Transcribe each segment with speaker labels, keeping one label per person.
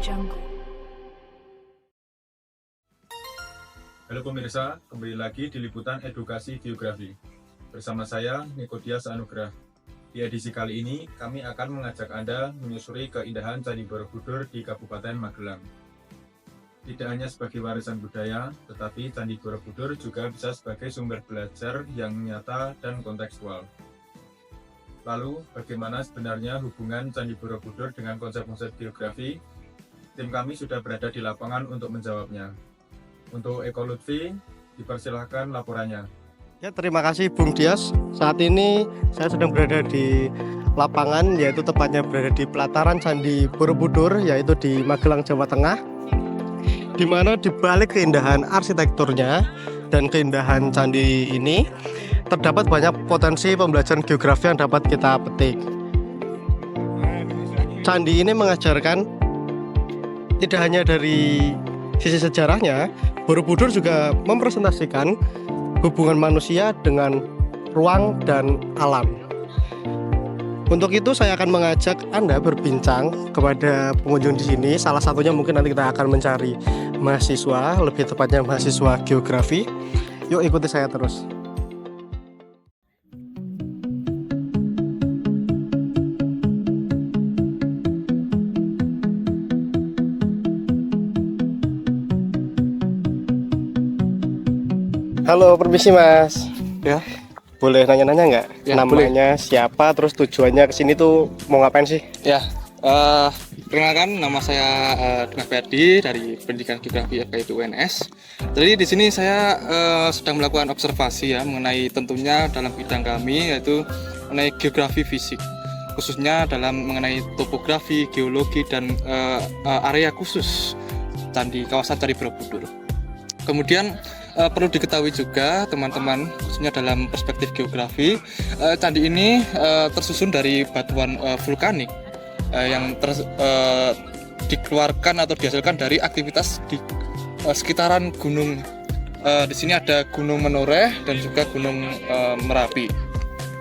Speaker 1: Jungle.
Speaker 2: Halo pemirsa, kembali lagi di Liputan Edukasi Geografi. Bersama saya, Nikodias Anugrah. Di edisi kali ini, kami akan mengajak Anda menyusuri keindahan Candi Borobudur di Kabupaten Magelang. Tidak hanya sebagai warisan budaya, tetapi Candi Borobudur juga bisa sebagai sumber belajar yang nyata dan kontekstual. Lalu, bagaimana sebenarnya hubungan Candi Borobudur dengan konsep-konsep geografi? Tim kami sudah berada di lapangan untuk menjawabnya. Untuk Eko Lutfi, dipersilahkan laporannya.
Speaker 3: Ya, terima kasih Bung Dias. Saat ini saya sedang berada di lapangan, yaitu tepatnya berada di pelataran Candi Borobudur, yaitu di Magelang, Jawa Tengah, di mana di balik keindahan arsitekturnya dan keindahan candi ini terdapat banyak potensi pembelajaran geografi yang dapat kita petik. Candi ini mengajarkan tidak hanya dari sisi sejarahnya, Borobudur juga mempresentasikan hubungan manusia dengan ruang dan alam. Untuk itu saya akan mengajak Anda berbincang kepada pengunjung di sini. Salah satunya mungkin nanti kita akan mencari mahasiswa, lebih tepatnya mahasiswa geografi. Yuk ikuti saya terus. Halo, permisi Mas.
Speaker 4: Ya.
Speaker 3: Boleh nanya-nanya nggak?
Speaker 4: Ya,
Speaker 3: namanya boleh. Siapa, terus tujuannya ke sini tuh mau ngapain sih?
Speaker 4: Ya, perkenalkan nama saya Dimas Ferdi dari Pendidikan Geografi FKIP UNS. Jadi di sini saya sedang melakukan observasi ya mengenai tentunya dalam bidang kami yaitu mengenai geografi fisik, khususnya dalam mengenai topografi, geologi dan area khusus kawasan Candi Borobudur. Kemudian perlu diketahui juga teman-teman, khususnya dalam perspektif geografi, candi ini tersusun dari batuan vulkanik yang dikeluarkan atau dihasilkan dari aktivitas di sekitaran gunung. Di sini ada Gunung Menoreh dan juga Gunung Merapi.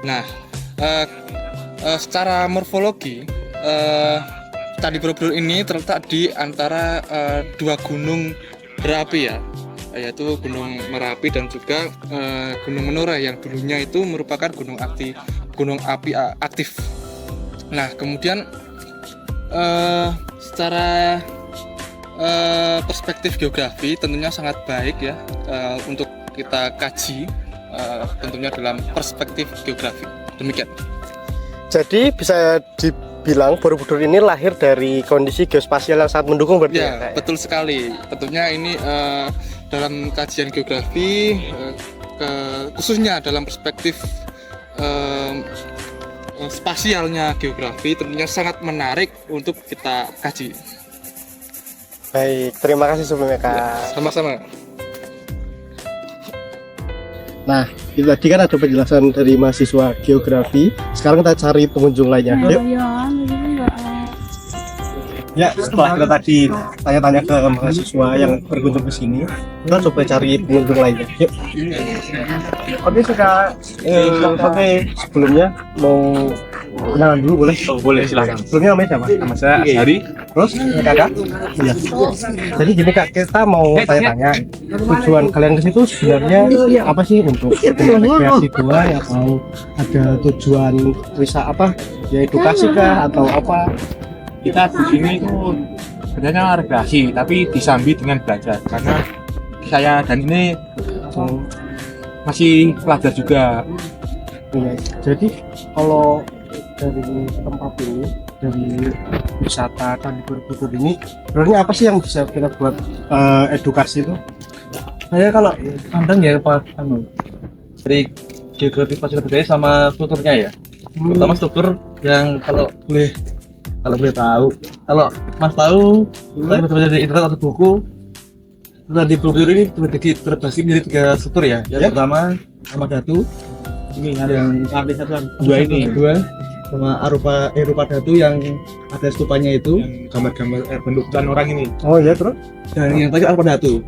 Speaker 4: Nah, secara morfologi, Candi Borobudur ini terletak di antara dua gunung berapi ya, yaitu Gunung Merapi dan juga Gunung Menoreh yang dulunya itu merupakan gunung api aktif. Nah, kemudian secara perspektif geografi tentunya sangat baik ya untuk kita kaji tentunya dalam perspektif geografi. Demikian.
Speaker 3: Jadi bisa dibilang Borobudur ini lahir dari kondisi geospasial yang sangat mendukung berarti
Speaker 4: ya? Betul sekali. Tentunya ini dalam kajian geografi khususnya dalam perspektif spasialnya geografi tentunya sangat menarik untuk kita kaji.
Speaker 3: Baik, terima kasih sebelumnya Kak.
Speaker 4: Ya, sama-sama.
Speaker 3: Nah, itu tadi kan ada penjelasan dari mahasiswa geografi. Sekarang kita cari pengunjung lainnya. Yuk. Ya, setelah kita tadi tanya-tanya ke mahasiswa yang berkunjung ke sini, kita coba cari pengunjung lainnya. Yuk. Oke, oke. Sebelumnya mau kenalan dulu boleh?
Speaker 5: Oh, boleh, silakan.
Speaker 3: Sebelumnya namanya siapa?
Speaker 5: Nama saya Hari.
Speaker 3: Terus kakak? Iya. Jadi gini Kak, kita mau tanya-tanya tujuan kalian ke situ sebenarnya apa sih, untuk rekreasi doang atau ada tujuan wisata apa? Ya edukasi kah atau apa?
Speaker 5: Kita di sini itu sebenarnya rekreasi, tapi disambi dengan belajar. Karena saya dan ini masih pelajar juga.
Speaker 3: Iya. Jadi kalau dari tempat ini, dari wisata Candi Borobudur ini, sebenarnya apa sih yang bisa kita buat edukasi itu?
Speaker 6: Saya kalau pandang ya Pak dari geografi fasilitas budaya sama strukturnya ya, terutama struktur yang kalau boleh tahu, kalau Mas tahu, saya baca dari internet atau buku, Candi Borobudur ini terbagi menjadi 3 struktur ya. Yang pertama sama Datu, ini yang dua sama Erupa Datu yang ada stupanya itu,
Speaker 5: Gambar-gambar bentukan orang ini.
Speaker 3: Oh iya, terus?
Speaker 6: dan yang terakhir Arupa Datu.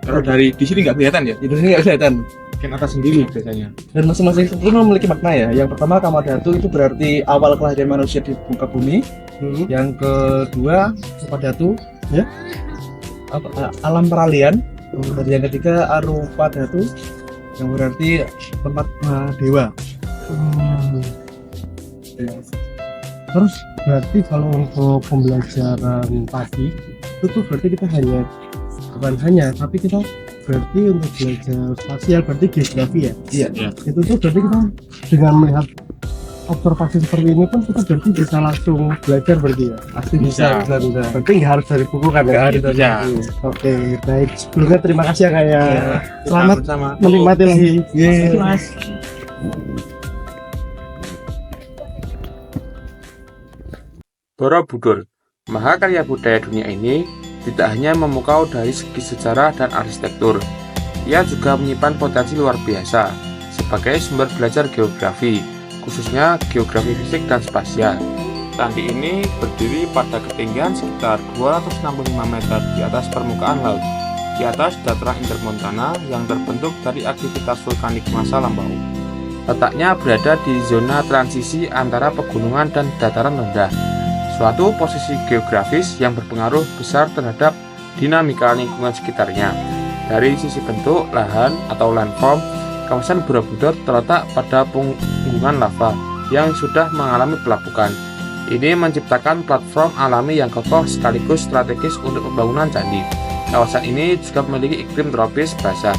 Speaker 5: Kalau dari di sini nggak kelihatan ya?
Speaker 6: Itu sini nggak kelihatan.
Speaker 5: Mungkin atas sendiri biasanya.
Speaker 6: Dan masing-masing struktur memiliki makna ya. Yang pertama Kamadhatu itu berarti awal kelahiran manusia di muka bumi. Yang kedua Supadatu, ya. Alam peralihan. Dan yang ketiga Arupadatu, yang berarti tempat dewa.
Speaker 3: Terus berarti kalau untuk pembelajaran tadi itu tuh berarti kita bukan hanya tapi kita berarti untuk belajar spasial berarti geografi ya.
Speaker 6: Iya.
Speaker 3: Itu tuh berarti kita dengan melihat observasi seperti ini pun kita berarti bisa langsung belajar berarti ya. Pasti bisa. Berarti nggak harus dari buku kan ya?
Speaker 5: Bisa.
Speaker 3: Oke, baik. Sebelumnya terima kasih ya kayak selamat
Speaker 6: Sama.
Speaker 3: menikmati lagi. Mas.
Speaker 5: Borobudur, mahakarya budaya dunia ini tidak hanya memukau dari segi sejarah dan arsitektur, ia juga menyimpan potensi luar biasa sebagai sumber belajar geografi, khususnya geografi fisik dan spasial. Candi ini berdiri pada ketinggian sekitar 265 meter di atas permukaan laut, di atas dataran intermontana yang terbentuk dari aktivitas vulkanik masa lampau. Letaknya berada di zona transisi antara pegunungan dan dataran rendah, suatu posisi geografis yang berpengaruh besar terhadap dinamika lingkungan sekitarnya. Dari sisi bentuk, lahan atau landform, kawasan Borobudur terletak pada punggungan lava yang sudah mengalami pelapukan. Ini menciptakan platform alami yang kokoh sekaligus strategis untuk pembangunan candi. Kawasan ini juga memiliki iklim tropis basah.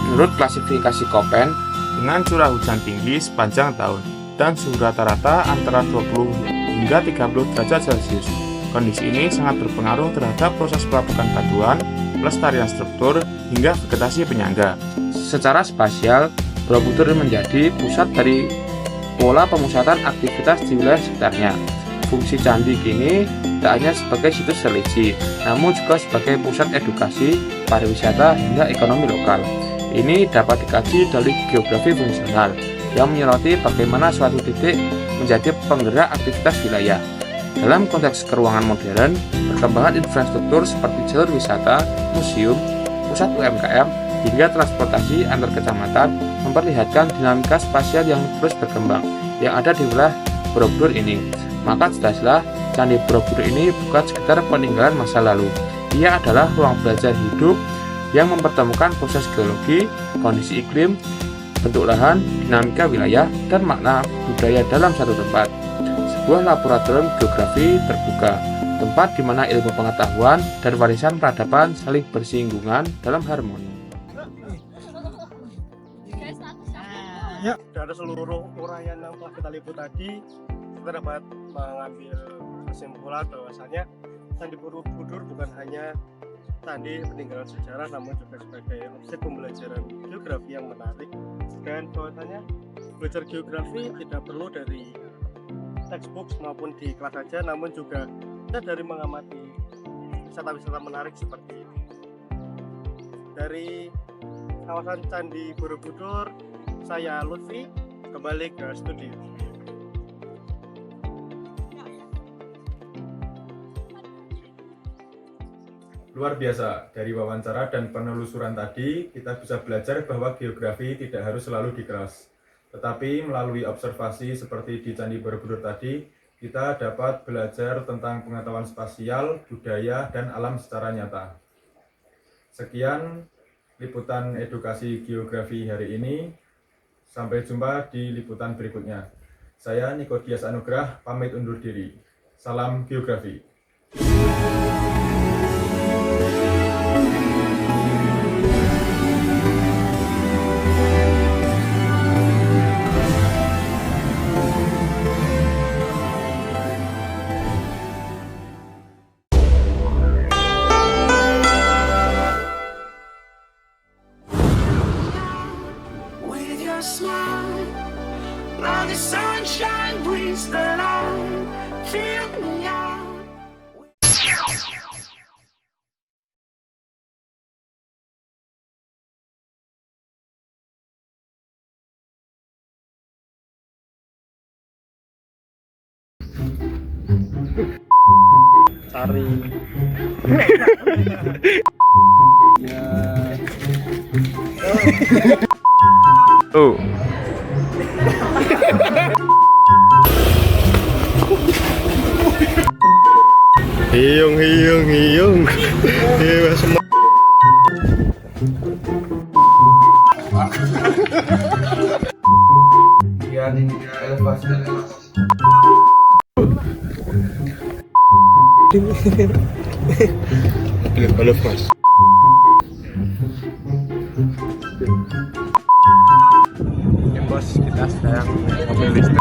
Speaker 5: Menurut klasifikasi Köppen, dengan curah hujan tinggi sepanjang tahun dan suhu rata-rata antara 20 hingga 30 derajat Celcius. Kondisi ini sangat berpengaruh terhadap proses pelapukan batuan, pelestarian struktur, hingga vegetasi penyangga. Secara spasial, Borobudur menjadi pusat dari pola pemusatan aktivitas di wilayah sekitarnya. Fungsi candi kini tak hanya sebagai situs religi, namun juga sebagai pusat edukasi, pariwisata, hingga ekonomi lokal. Ini dapat dikaji dari geografi fungsional, yang menyoroti bagaimana suatu titik menjadi penggerak aktivitas wilayah. Dalam konteks keuangan modern, perkembangan infrastruktur seperti jalur wisata, museum, pusat UMKM, hingga transportasi antar kecamatan memperlihatkan dinamika spasial yang terus berkembang yang ada di wilayah Borobudur ini. Maka jelaslah Candi Borobudur ini bukan sekedar peninggalan masa lalu. Ia adalah ruang belajar hidup yang mempertemukan proses geologi, kondisi iklim, bentuk lahan, dinamika wilayah, dan makna budaya dalam satu tempat. Sebuah laboratorium geografi terbuka, tempat di mana ilmu pengetahuan dan warisan peradaban saling bersinggungan dalam harmoni.
Speaker 3: Ya, dari seluruh uraian yang telah kita liput tadi, kita dapat mengambil kesimpulan bahwasanya Candi Borobudur bukan hanya candi peninggalan sejarah, namun juga sebagai objek pembelajaran geografi yang menarik. Dan bahwasanya belajar geografi tidak perlu dari textbook maupun di kelas saja, namun juga kita dari mengamati wisata-wisata menarik seperti ini. Dari kawasan Candi Borobudur, saya Lutfi kembali ke studio.
Speaker 2: Luar biasa, dari wawancara dan penelusuran tadi, kita bisa belajar bahwa geografi tidak harus selalu dikeras. Tetapi melalui observasi seperti di Candi Borobudur tadi, kita dapat belajar tentang pengetahuan spasial, budaya, dan alam secara nyata. Sekian liputan edukasi geografi hari ini. Sampai jumpa di liputan berikutnya. Saya Nikodias Anugrah, pamit undur diri. Salam geografi.
Speaker 1: Smile, now the sunshine brings the light. Fill me out.
Speaker 3: Cari.
Speaker 5: Oh.
Speaker 3: Hiung hiung hiung. Dewa semua. Halo Mas. Bos, kita sedang mobil listrik.